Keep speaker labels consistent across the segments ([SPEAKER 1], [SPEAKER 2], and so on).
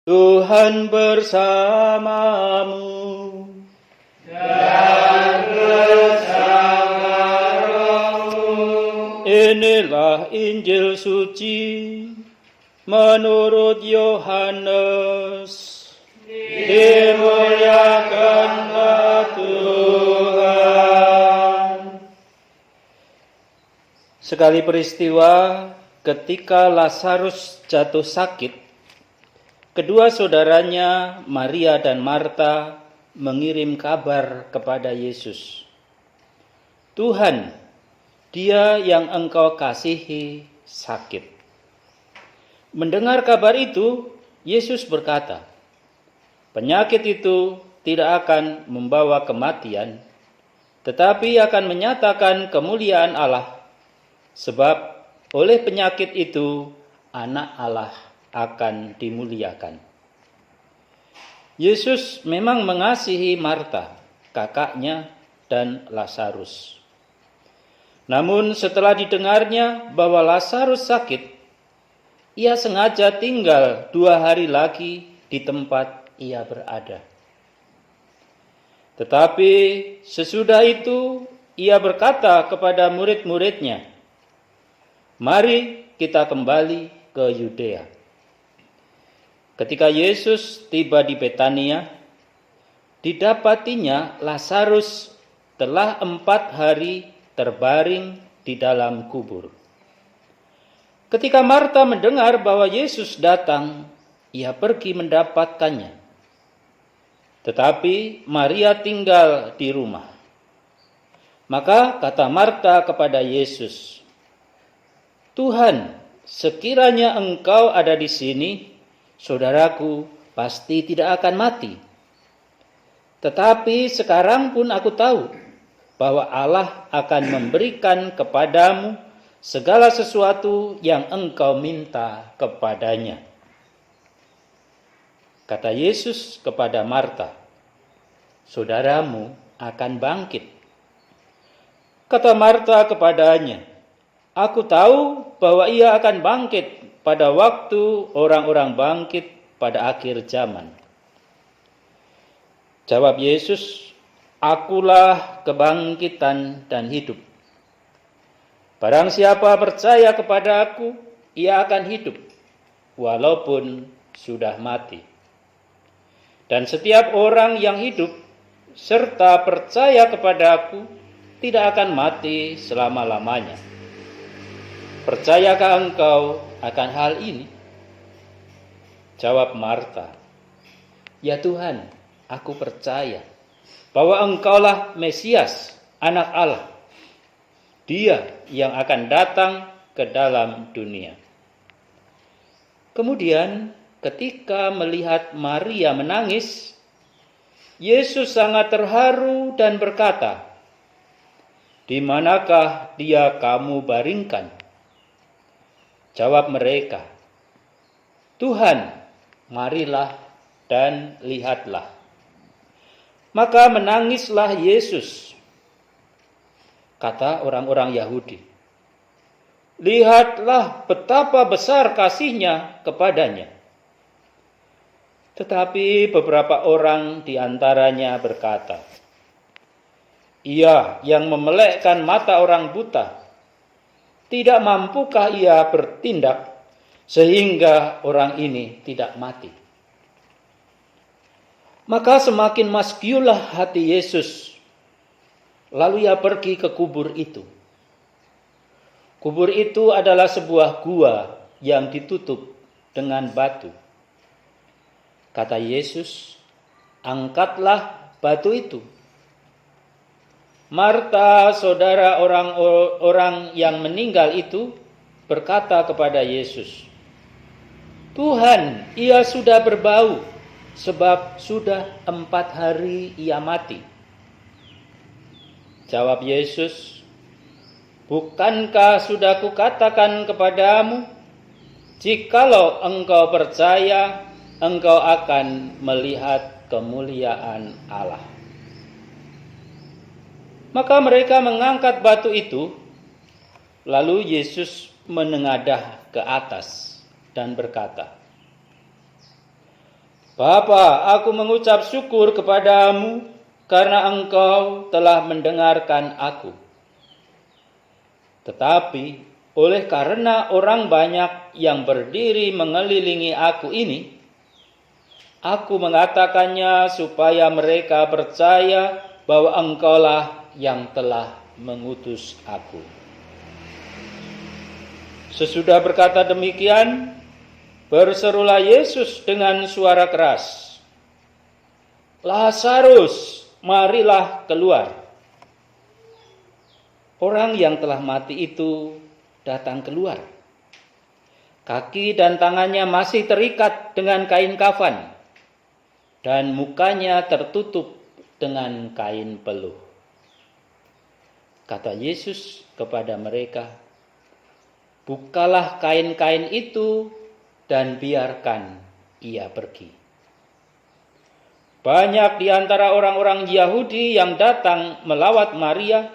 [SPEAKER 1] Tuhan bersamamu
[SPEAKER 2] dan bersama rohmu.
[SPEAKER 1] Inilah Injil suci menurut Yohanes. Dimuliakanlah Tuhan. Sekali peristiwa ketika Lazarus jatuh sakit, kedua saudaranya Maria dan Marta mengirim kabar kepada Yesus. Tuhan, dia yang engkau kasihi sakit. Mendengar kabar itu, Yesus berkata, penyakit itu tidak akan membawa kematian, tetapi akan menyatakan kemuliaan Allah, sebab oleh penyakit itu anak Allah akan dimuliakan. Yesus memang mengasihi Marta, kakaknya, dan Lazarus. Namun setelah didengarnya bahwa Lazarus sakit, ia sengaja tinggal 2 hari lagi di tempat ia berada. Tetapi sesudah itu ia berkata kepada murid-muridnya, mari kita kembali ke Yudea. Ketika Yesus tiba di Betania, didapatinya Lazarus telah 4 hari terbaring di dalam kubur. Ketika Marta mendengar bahwa Yesus datang, ia pergi mendapatkannya. Tetapi Maria tinggal di rumah. Maka kata Marta kepada Yesus, Tuhan, sekiranya engkau ada di sini, saudaraku pasti tidak akan mati. Tetapi sekarang pun aku tahu bahwa Allah akan memberikan kepadamu segala sesuatu yang engkau minta kepadanya. Kata Yesus kepada Marta, saudaramu akan bangkit. Kata Marta kepadanya, aku tahu bahwa ia akan bangkit pada waktu orang-orang bangkit pada akhir zaman. Jawab Yesus, akulah kebangkitan dan hidup. Barang siapa percaya kepada aku, ia akan hidup, walaupun sudah mati. Dan setiap orang yang hidup serta percaya kepada aku tidak akan mati selama-lamanya. Percayakah engkau akan hal ini? Jawab Marta, ya Tuhan, aku percaya bahwa engkaulah Mesias, anak Allah, dia yang akan datang ke dalam dunia. Kemudian ketika melihat Maria menangis, Yesus sangat terharu dan berkata, di manakah dia kamu baringkan? Jawab mereka, Tuhan, marilah dan lihatlah. Maka menangislah Yesus. Kata orang-orang Yahudi, lihatlah betapa besar kasihnya kepadanya. Tetapi beberapa orang di antaranya berkata, ia yang memelekkan mata orang buta, tidak mampukah ia bertindak sehingga orang ini tidak mati? Maka semakin maskyulah hati Yesus. Lalu ia pergi ke kubur itu. Kubur itu adalah sebuah gua yang ditutup dengan batu. Kata Yesus, angkatlah batu itu. Marta, saudara orang yang meninggal itu, berkata kepada Yesus, Tuhan, ia sudah berbau, sebab sudah 4 hari ia mati. Jawab Yesus, bukankah sudah kukatakan kepadamu, jikalau engkau percaya, engkau akan melihat kemuliaan Allah. Maka mereka mengangkat batu itu, lalu Yesus menengadah ke atas dan berkata, Bapa, aku mengucap syukur kepadamu karena Engkau telah mendengarkan aku. Tetapi oleh karena orang banyak yang berdiri mengelilingi aku ini, aku mengatakannya supaya mereka percaya bahwa Engkaulah yang telah mengutus aku. Sesudah berkata demikian, berserulah Yesus dengan suara keras, "Lazarus, marilah keluar." Orang yang telah mati itu datang keluar. Kaki dan tangannya masih terikat dengan kain kafan, dan mukanya tertutup dengan kain peluh. Kata Yesus kepada mereka, "Bukalah kain-kain itu dan biarkan ia pergi." Banyak di antara orang-orang Yahudi yang datang melawat Maria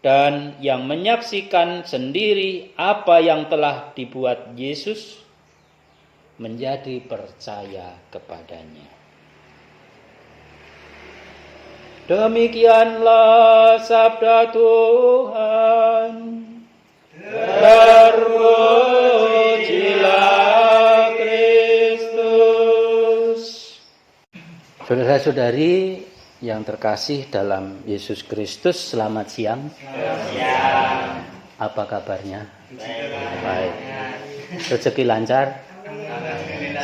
[SPEAKER 1] dan yang menyaksikan sendiri apa yang telah dibuat Yesus menjadi percaya kepadanya. Demikianlah sabda Tuhan. Terpujilah Kristus. Saudara-saudari yang terkasih dalam Yesus Kristus, selamat siang. Apa kabarnya? Baik. Rezeki lancar?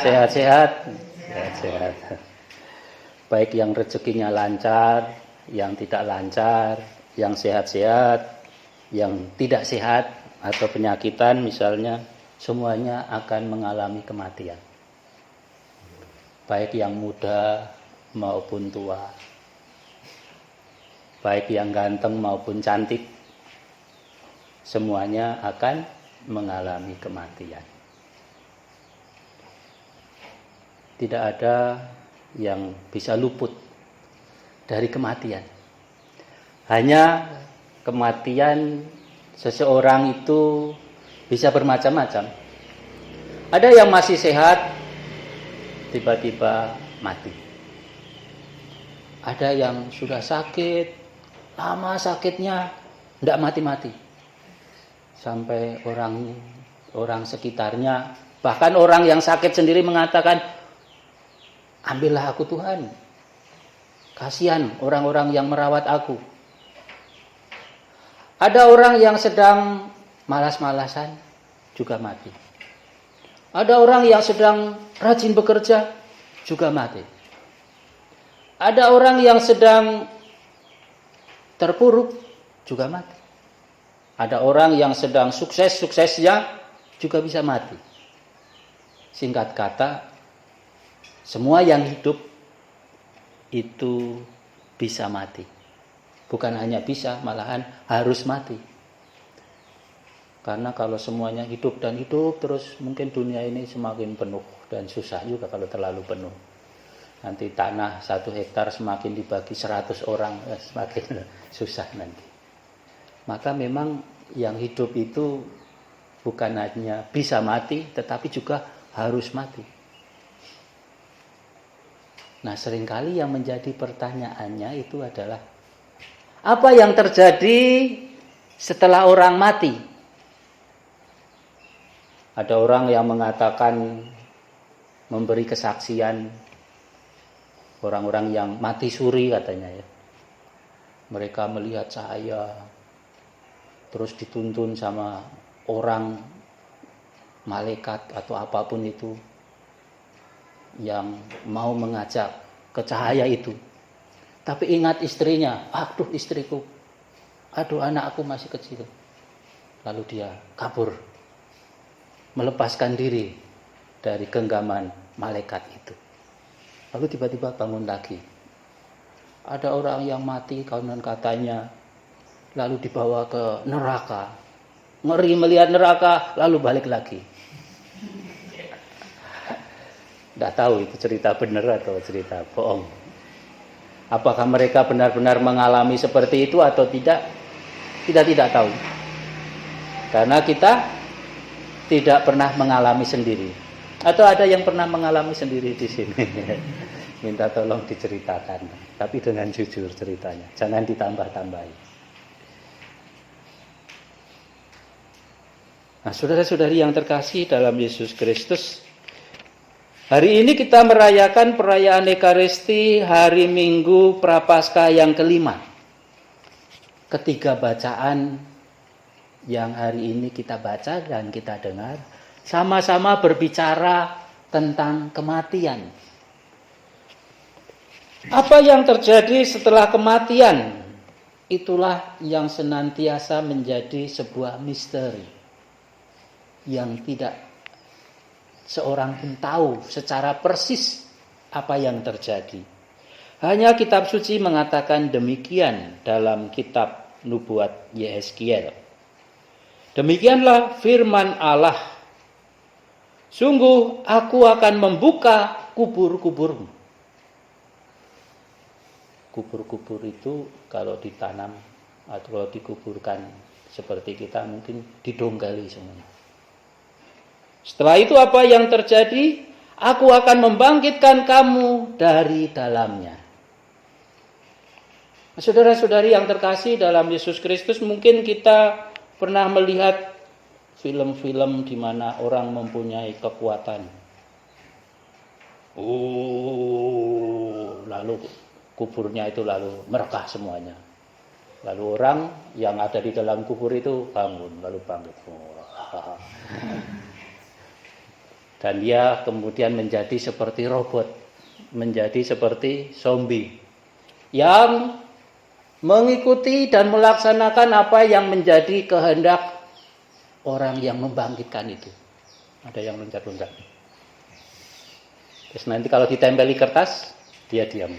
[SPEAKER 1] Sehat-sehat? Sehat-sehat. Baik yang rezekinya lancar, yang tidak lancar, yang sehat-sehat, yang tidak sehat atau penyakitan misalnya, semuanya akan mengalami kematian. Baik yang muda maupun tua, baik yang ganteng maupun cantik, semuanya akan mengalami kematian. Tidak ada yang bisa luput dari kematian. Hanya kematian seseorang itu bisa bermacam-macam. Ada yang masih sehat, tiba-tiba mati. Ada yang sudah sakit, lama sakitnya, tidak mati-mati. Sampai orang sekitarnya, bahkan orang yang sakit sendiri mengatakan, "Ambillah aku Tuhan. Kasihan orang-orang yang merawat aku." Ada orang yang sedang malas-malasan juga mati. Ada orang yang sedang rajin bekerja juga mati. Ada orang yang sedang terpuruk juga mati. Ada orang yang sedang sukses-suksesnya juga bisa mati. Singkat kata, semua yang hidup itu bisa mati. Bukan hanya bisa, malahan harus mati. Karena kalau semuanya hidup dan hidup terus, mungkin dunia ini semakin penuh dan susah juga kalau terlalu penuh. Nanti tanah 1 hektar semakin dibagi 100 orang, semakin susah nanti. Maka memang yang hidup itu bukan hanya bisa mati, tetapi juga harus mati. Nah, seringkali yang menjadi pertanyaannya itu adalah, apa yang terjadi setelah orang mati? Ada orang yang mengatakan, memberi kesaksian, orang-orang yang mati suri katanya ya. Mereka melihat cahaya, terus dituntun sama orang, malaikat atau apapun itu, yang mau mengajak ke cahaya itu. Tapi ingat istrinya, aduh istriku, aduh anakku masih kecil. Lalu dia kabur, melepaskan diri dari genggaman malaikat itu. Lalu tiba-tiba bangun lagi. Ada orang yang mati konon katanya, lalu dibawa ke neraka. Ngeri melihat neraka, lalu balik lagi. Tidak tahu itu cerita benar atau cerita bohong. Apakah mereka benar-benar mengalami seperti itu atau tidak? Kita tidak tahu. Karena kita tidak pernah mengalami sendiri. Atau ada yang pernah mengalami sendiri di sini? Minta tolong diceritakan, tapi dengan jujur ceritanya, jangan ditambah-tambahi. Nah, saudara-saudari yang terkasih dalam Yesus Kristus, hari ini kita merayakan perayaan Ekaristi, hari Minggu Prapaskah yang kelima. Ketiga bacaan yang hari ini kita baca dan kita dengar sama-sama berbicara tentang kematian. Apa yang terjadi setelah kematian? Itulah yang senantiasa menjadi sebuah misteri yang tidak seorang pun tahu secara persis apa yang terjadi. Hanya kitab suci mengatakan demikian dalam kitab nubuat Yehezkiel. Demikianlah firman Allah. Sungguh aku akan membuka kubur-kuburmu. Kubur-kubur itu kalau ditanam atau dikuburkan seperti kita mungkin didonggali semuanya. Setelah itu apa yang terjadi? Aku akan membangkitkan kamu dari dalamnya. Saudara-saudari yang terkasih dalam Yesus Kristus, mungkin kita pernah melihat film-film di mana orang mempunyai kekuatan. Lalu kuburnya itu lalu merekah semuanya. Lalu orang yang ada di dalam kubur itu bangun, lalu bangkit. Dan dia kemudian menjadi seperti robot, menjadi seperti zombie yang mengikuti dan melaksanakan apa yang menjadi kehendak orang yang membangkitkan itu. Ada yang loncat-loncat. Terus nanti kalau ditempeli kertas, dia diam.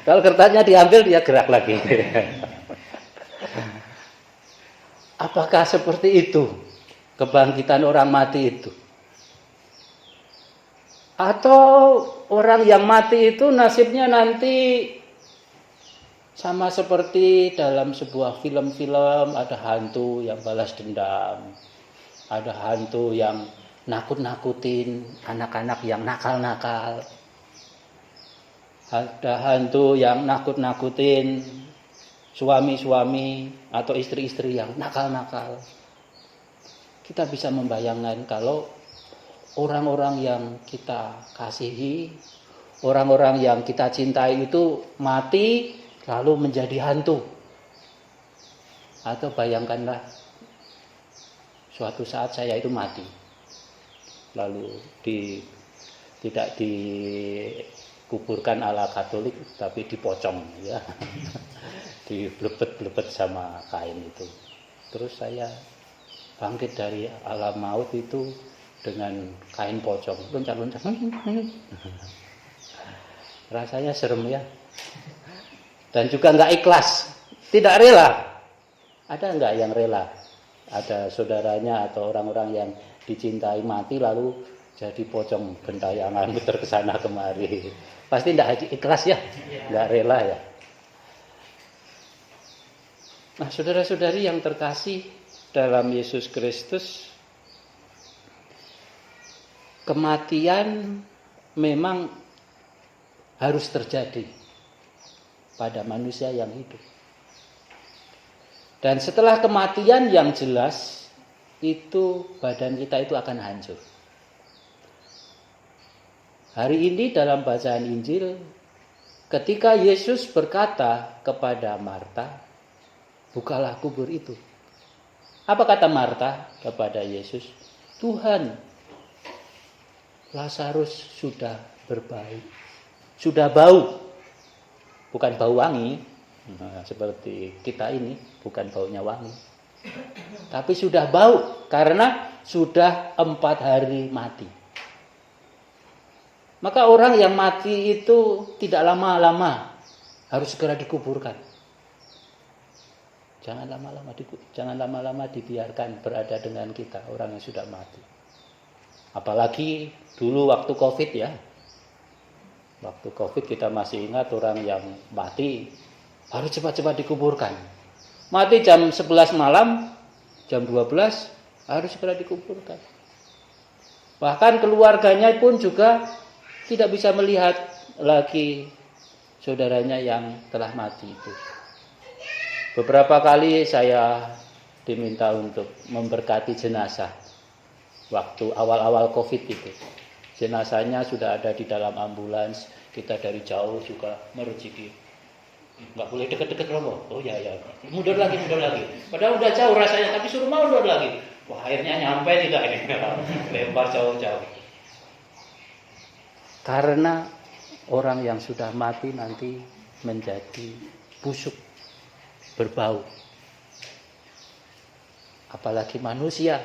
[SPEAKER 1] Kalau kertasnya diambil, dia gerak lagi. Apakah seperti itu kebangkitan orang mati itu? Atau orang yang mati itu nasibnya nanti sama seperti dalam sebuah film-film, ada hantu yang balas dendam, ada hantu yang nakut-nakutin anak-anak yang nakal-nakal, ada hantu yang nakut-nakutin suami-suami atau istri-istri yang nakal-nakal. Kita bisa membayangkan kalau orang-orang yang kita kasihi, orang-orang yang kita cintai itu mati lalu menjadi hantu. Atau bayangkanlah suatu saat saya itu mati, lalu tidak dikuburkan ala Katolik, tapi dipocong, ya, diblebet-blebet sama kain itu. Terus saya bangkit dari alam maut itu dengan kain pocong, loncat-loncat. Rasanya serem ya. Dan juga nggak ikhlas, tidak rela. Ada nggak yang rela? Ada saudaranya atau orang-orang yang dicintai mati lalu jadi pocong gentayangan muter ke sana kemari. Pasti tidak ikhlas ya, nggak rela ya. Nah, saudara-saudari yang terkasih dalam Yesus Kristus, kematian memang harus terjadi pada manusia yang hidup. Dan setelah kematian yang jelas, itu badan kita itu akan hancur. Hari ini dalam bacaan Injil, ketika Yesus berkata kepada Marta, bukalah kubur itu. Apa kata Marta kepada Yesus? Tuhan, Lazarus sudah berbau. Sudah bau. Bukan bau wangi. Nah, seperti kita ini, bukan baunya wangi. Tapi sudah bau, karena sudah 4 hari mati. Maka orang yang mati itu tidak lama-lama, harus segera dikuburkan. Jangan lama-lama dibiarkan berada dengan kita, orang yang sudah mati. Apalagi dulu waktu COVID ya. Waktu COVID kita masih ingat orang yang mati harus cepat-cepat dikuburkan. Mati jam 11 malam, jam 12 harus segera dikuburkan. Bahkan keluarganya pun juga tidak bisa melihat lagi saudaranya yang telah mati itu. Beberapa kali saya diminta untuk memberkati jenazah waktu awal-awal COVID itu. Jenazahnya sudah ada di dalam ambulans, kita dari jauh juga merujiki. Nggak boleh deket-deket Romo. Oh ya, mundur lagi. Padahal udah jauh rasanya, tapi suruh mundur lagi. Wah, akhirnya nyampe tidak ini, lempar jauh-jauh. Karena orang yang sudah mati nanti menjadi busuk, berbau. Apalagi manusia,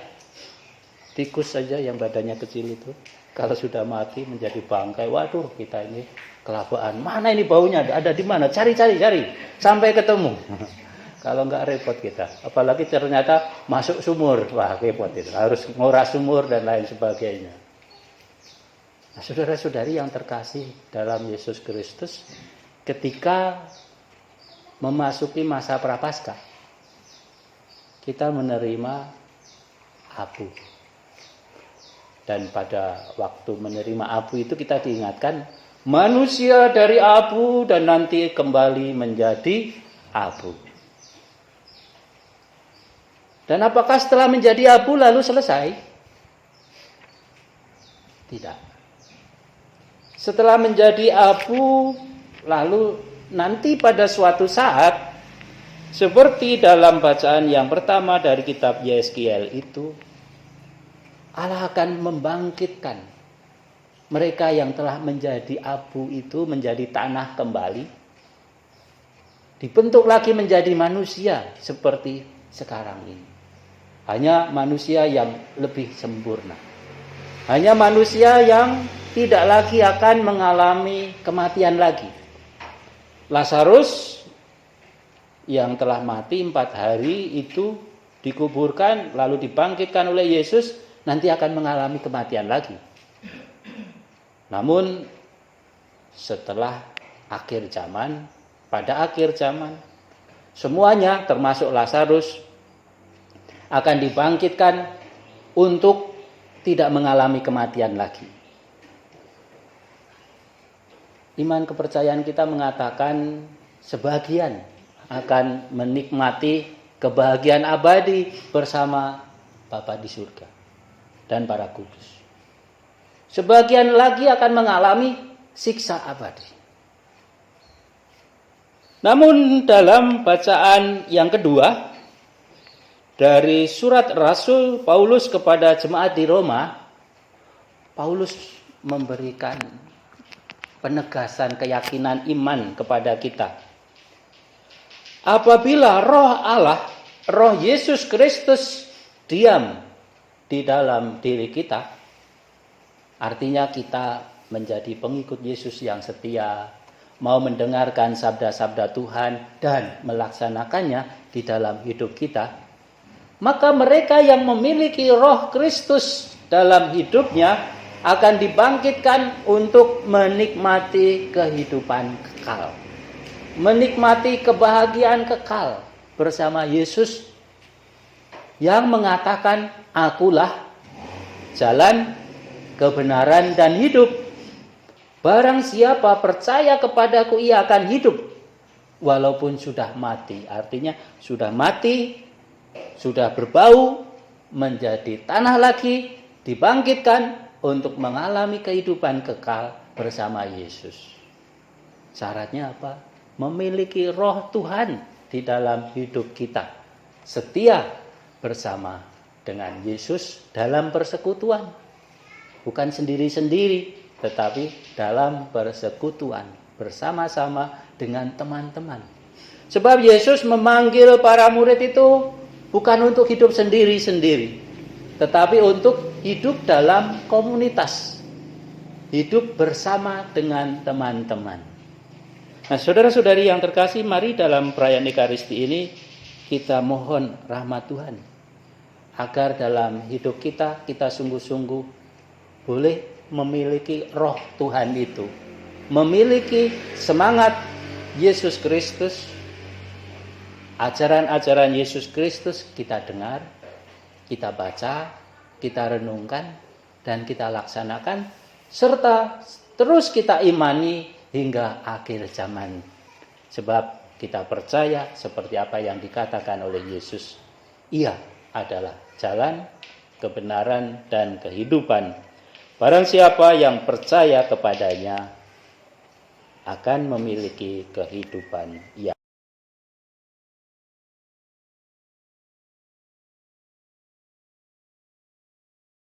[SPEAKER 1] tikus saja yang badannya kecil itu, kalau sudah mati menjadi bangkai, waduh kita ini kelabakan. Mana ini baunya? Ada di mana? Cari sampai ketemu. Kalau enggak repot kita. Apalagi ternyata masuk sumur, wah repot itu. Harus nguras sumur dan lain sebagainya. Nah, saudara-saudari yang terkasih dalam Yesus Kristus, ketika memasuki masa prapaskah, kita menerima abu. Dan pada waktu menerima abu itu kita diingatkan, manusia dari abu dan nanti kembali menjadi abu. Dan apakah setelah menjadi abu lalu selesai? Tidak. Setelah menjadi abu, lalu nanti pada suatu saat, seperti dalam bacaan yang pertama dari kitab Yeskiel itu, Allah akan membangkitkan mereka yang telah menjadi abu itu menjadi tanah kembali, dibentuk lagi menjadi manusia seperti sekarang ini. Hanya manusia yang lebih sempurna. Hanya manusia yang tidak lagi akan mengalami kematian lagi. Lazarus yang telah mati 4 hari itu dikuburkan lalu dibangkitkan oleh Yesus, nanti akan mengalami kematian lagi. Namun setelah akhir zaman, pada akhir zaman, semuanya termasuk Lazarus akan dibangkitkan untuk tidak mengalami kematian lagi. Iman kepercayaan kita mengatakan sebagian akan menikmati kebahagiaan abadi bersama Bapa di surga dan para kudus. Sebagian lagi akan mengalami siksa abadi. Namun dalam bacaan yang kedua dari surat Rasul Paulus kepada jemaat di Roma, Paulus memberikan penegasan keyakinan iman kepada kita. Apabila roh Allah, roh Yesus Kristus diam di dalam diri kita, artinya kita menjadi pengikut Yesus yang setia, mau mendengarkan sabda-sabda Tuhan dan melaksanakannya di dalam hidup kita, maka mereka yang memiliki roh Kristus dalam hidupnya akan dibangkitkan untuk menikmati kehidupan kekal. Menikmati kebahagiaan kekal bersama Yesus yang mengatakan, akulah jalan, kebenaran, dan hidup. Barang siapa percaya kepadaku, ia akan hidup walaupun sudah mati. Artinya sudah mati, sudah berbau, menjadi tanah lagi, dibangkitkan untuk mengalami kehidupan kekal bersama Yesus. Syaratnya apa? Memiliki roh Tuhan di dalam hidup kita. Setia bersama dengan Yesus dalam persekutuan. Bukan sendiri-sendiri, tetapi dalam persekutuan bersama-sama dengan teman-teman. Sebab Yesus memanggil para murid itu bukan untuk hidup sendiri-sendiri, tetapi untuk hidup dalam komunitas, hidup bersama dengan teman-teman. Nah, saudara-saudari yang terkasih, mari dalam perayaan Ekaristi ini kita mohon rahmat Tuhan, agar dalam hidup kita sungguh-sungguh boleh memiliki roh Tuhan itu, memiliki semangat Yesus Kristus. Ajaran-ajaran Yesus Kristus kita dengar, kita baca, kita renungkan, dan kita laksanakan, serta terus kita imani hingga akhir zaman. Sebab kita percaya seperti apa yang dikatakan oleh Yesus, Ia adalah jalan, kebenaran, dan kehidupan. Barang siapa yang percaya kepadanya akan memiliki kehidupan yang